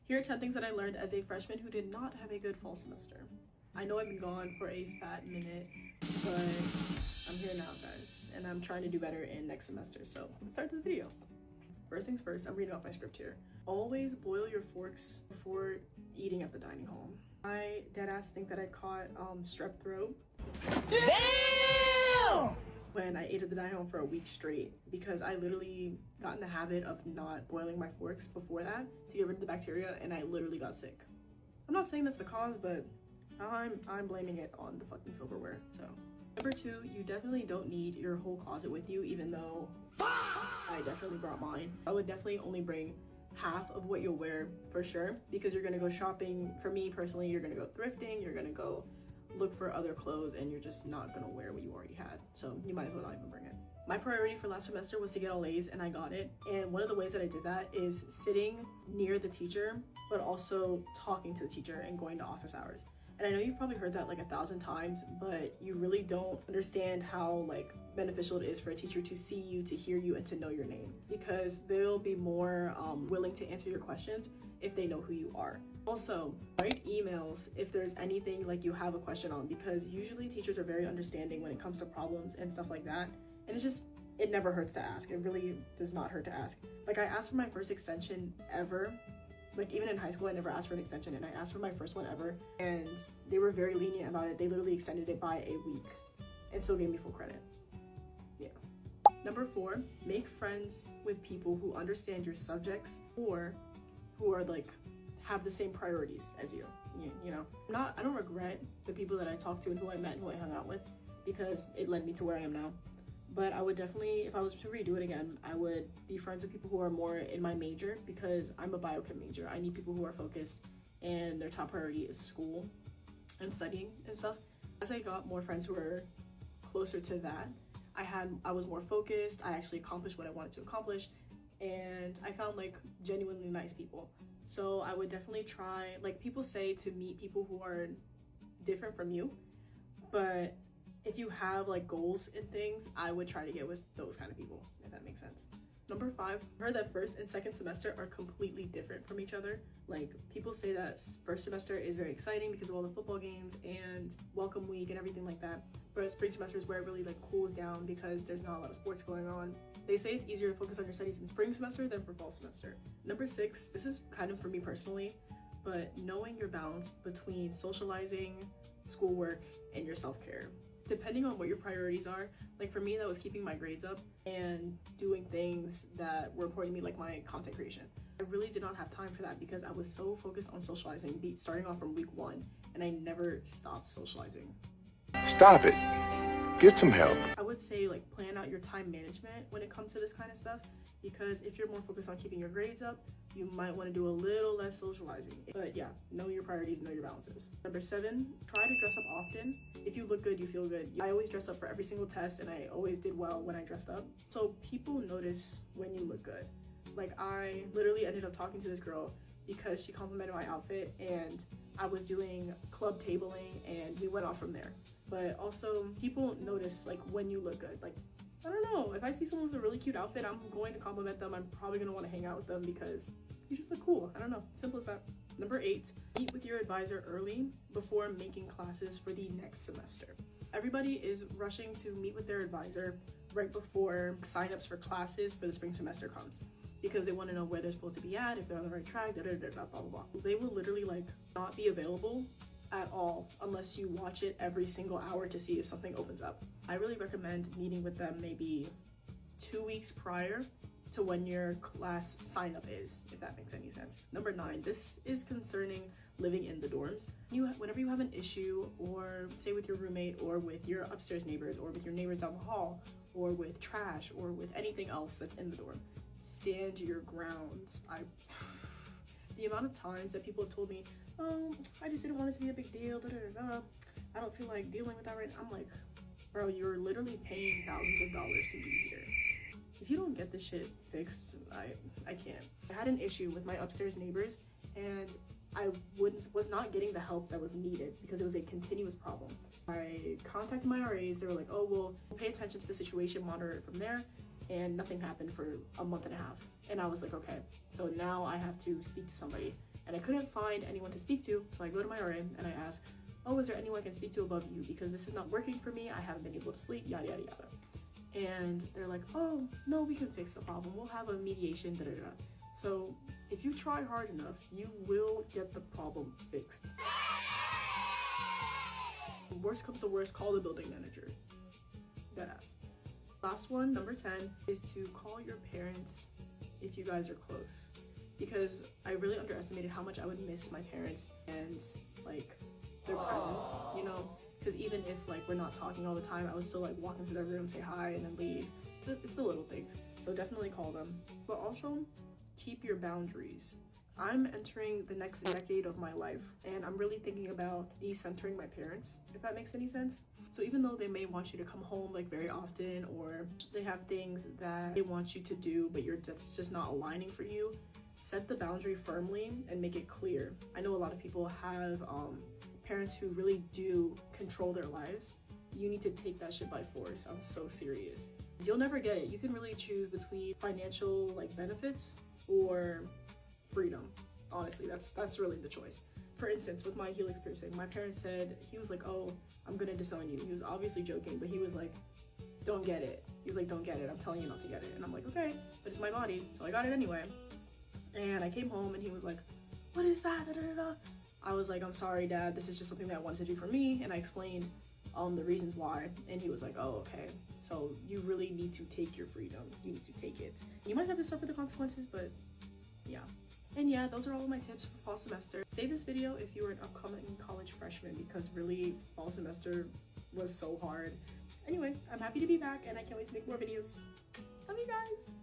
Here are 10 things that I learned as a freshman who did not have a good fall semester. I know I've been gone for a fat minute, but I'm here now, guys, and I'm trying to do better in next semester. So let's start this video. First things first, I'm reading off my script here. Always boil your forks before eating at the dining hall. I deadass think that I caught strep throat. Damn! When I ate at the dining hall for a week straight, because I literally got in the habit of not boiling my forks before that to get rid of the bacteria, and I literally got sick. I'm not saying that's the cause, but I'm blaming it on the fucking silverware. So number 2, you definitely don't need your whole closet with you, even though I definitely brought mine. I would definitely only bring half of what you'll wear for sure, because you're gonna go shopping. For me personally, you're gonna go thrifting, you're gonna go look for other clothes, and you're just not gonna wear what you already had. So you might as well not even bring it. My priority for last semester was to get all A's, and I got it. And one of the ways that I did that is sitting near the teacher, but also talking to the teacher and going to office hours. And I know you've probably heard that like 1,000 times, but you really don't understand how like beneficial it is for a teacher to see you, to hear you, and to know your name, because they'll be more willing to answer your questions if they know who you are. Also, write emails if there's anything like you have a question on, because usually teachers are very understanding when it comes to problems and stuff like that. And it never hurts to ask. It really does not hurt to ask. Like, I asked for my first extension ever. Like, even in high school, I never asked for an extension, and I asked for my first one ever, and they were very lenient about it. They literally extended it by a week and still gave me full credit. Yeah. Number 4, make friends with people who understand your subjects or who are like have the same priorities as you. You know, I don't regret the people that I talked to and who I met and who I hung out with, because it led me to where I am now. But I would definitely, if I was to redo it again, I would be friends with people who are more in my major, because I'm a biochem major. I need people who are focused and their top priority is school and studying and stuff. As I got more friends who were closer to that, I was more focused. I actually accomplished what I wanted to accomplish, and I found like genuinely nice people. So I would definitely try, like people say to meet people who are different from you, but if you have like goals and things, I would try to get with those kind of people, if that makes sense. Number 5, I heard that first and second semester are completely different from each other. Like, people say that first semester is very exciting because of all the football games and welcome week and everything like that. But spring semester is where it really like cools down because there's not a lot of sports going on. They say it's easier to focus on your studies in spring semester than for fall semester. Number 6, this is kind of for me personally, but knowing your balance between socializing, schoolwork, and your self-care. Depending on what your priorities are, like for me, that was keeping my grades up and doing things that were important to me, like my content creation. I really did not have time for that because I was so focused on socializing, starting off from week 1, and I never stopped socializing. Stop it. Get some help. I would say like plan out your time management when it comes to this kind of stuff, because if you're more focused on keeping your grades up, you might want to do a little less socializing. But yeah, know your priorities, know your balances. Number 7, try to dress up often. If you look good, you feel good. I always dress up for every single test, and I always did well when I dressed up. So people notice when you look good. Like, I literally ended up talking to this girl because she complimented my outfit, and I was doing club tabling, and we went off from there. But also, people notice like when you look good. Like, I don't know, if I see someone with a really cute outfit, I'm going to compliment them. I'm probably going to want to hang out with them because you just look cool. I don't know, simple as that. Number 8, meet with your advisor early before making classes for the next semester. Everybody is rushing to meet with their advisor right before signups for classes for the spring semester comes, because they want to know where they're supposed to be at, if they're on the right track, blah, blah, blah. They will literally like not be available at all unless you watch it every single hour to see if something opens up. I really recommend meeting with them maybe 2 weeks prior to when your class sign up is, if that makes any sense. Number 9, this is concerning living in the dorms. Whenever you have an issue, or say with your roommate, or with your upstairs neighbors, or with your neighbors down the hall, or with trash, or with anything else that's in the dorm, stand your ground. The amount of times that people have told me, oh, I just didn't want it to be a big deal, I don't feel like dealing with that right now. I'm like, bro, you're literally paying thousands of dollars to be here. If you don't get this shit fixed, I can't. I had an issue with my upstairs neighbors, and I was not getting the help that was needed because it was a continuous problem. I contacted my RAs. They were like, oh, well, pay attention to the situation, monitor it from there. and nothing happened for a month and a half. And I was like, okay, so now I have to speak to somebody. And I couldn't find anyone to speak to, so I go to my RA and I ask, oh, is there anyone I can speak to above you? Because this is not working for me, I haven't been able to sleep, yada, yada, yada. And they're like, oh, no, we can fix the problem. We'll have a mediation, da, da, da. So if you try hard enough, you will get the problem fixed. Worst comes to worst, call the building manager. Deadass. Last one, number 10, is to call your parents if you guys are close. Because I really underestimated how much I would miss my parents and like their presence, you know? Because even if like we're not talking all the time, I would still like walk into their room, say hi, and then leave. It's the little things. So definitely call them. But also, keep your boundaries. I'm entering the next decade of my life, and I'm really thinking about decentering my parents, if that makes any sense. So even though they may want you to come home like very often, or they have things that they want you to do, but it's just not aligning for you, set the boundary firmly and make it clear. I know a lot of people have parents who really do control their lives. You need to take that shit by force. I'm so serious. You'll never get it. You can really choose between financial like benefits or freedom. Honestly, that's really the choice. For instance, with my helix piercing, my parents said, he was like, oh, I'm gonna disown you. He was obviously joking, but he was like, don't get it. He was like, don't get it. I'm telling you not to get it. And I'm like, okay, but it's my body, so I got it anyway. And I came home and he was like, what is that? Da, da, da, da. I was like, I'm sorry, Dad. This is just something that I wanted to do for me. And I explained the reasons why. And he was like, oh, okay. So you really need to take your freedom. You need to take it. You might have to suffer the consequences, but yeah. And yeah, those are all of my tips for fall semester. Save this video if you are an upcoming college freshman, because really fall semester was so hard. Anyway, I'm happy to be back and I can't wait to make more videos. Love you guys.